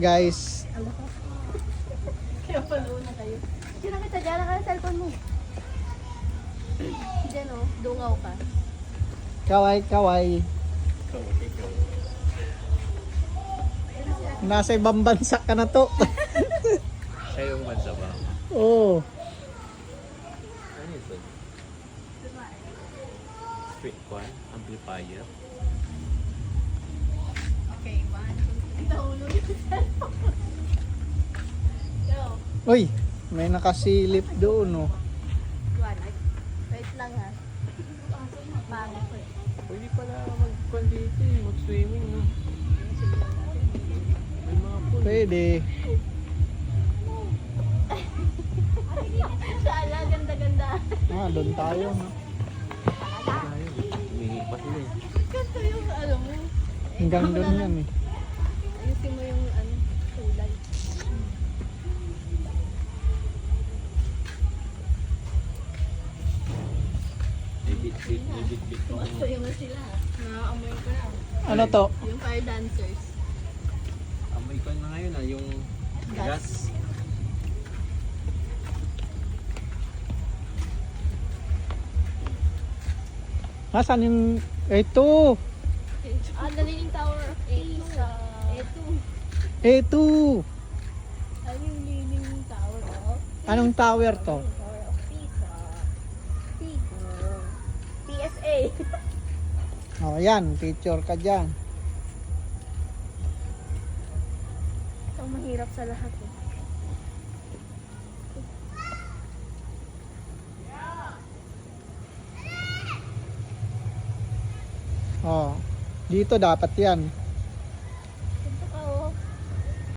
Guys, Kaya pala na kayo. Sino kita dyan? Naka cellphone mo. Diyan o, dungaw ka. kaway. Nasa ibang bansa ka na to. Siya yung bansa ba? Oo. Ano ito? Street one? Amplifier? Okay, man. Nahulog yung cellphone. Go. Uy, may nakasilip doon, oh. Wait lang ha. Pangit ko eh. Pwede pala mag-quality, mag-swimming, no? May mga pool. Pwede. Sala, ganda-ganda. Doon tayo, no? Humingi pa sila eh. Ganto yung alam mo. Hanggang doon yan, eh. Ayusin mo yung kulay. May bit-bit pa. Masaya mo sila. Nakaamoy ko na. Ano to? Yung fire dancers. Amoy ko na ngayon yung gas. Nasaan yung... Ito! Leaning Tower of Pisa. Ito. Ito! Ano yung Leaning Tower of? Anong tower to? Tower of Pisa. PSA. Oh, yan. Picture ka dyan. Ito ang mahirap sa lahat eh. Oh, dito dapat yan.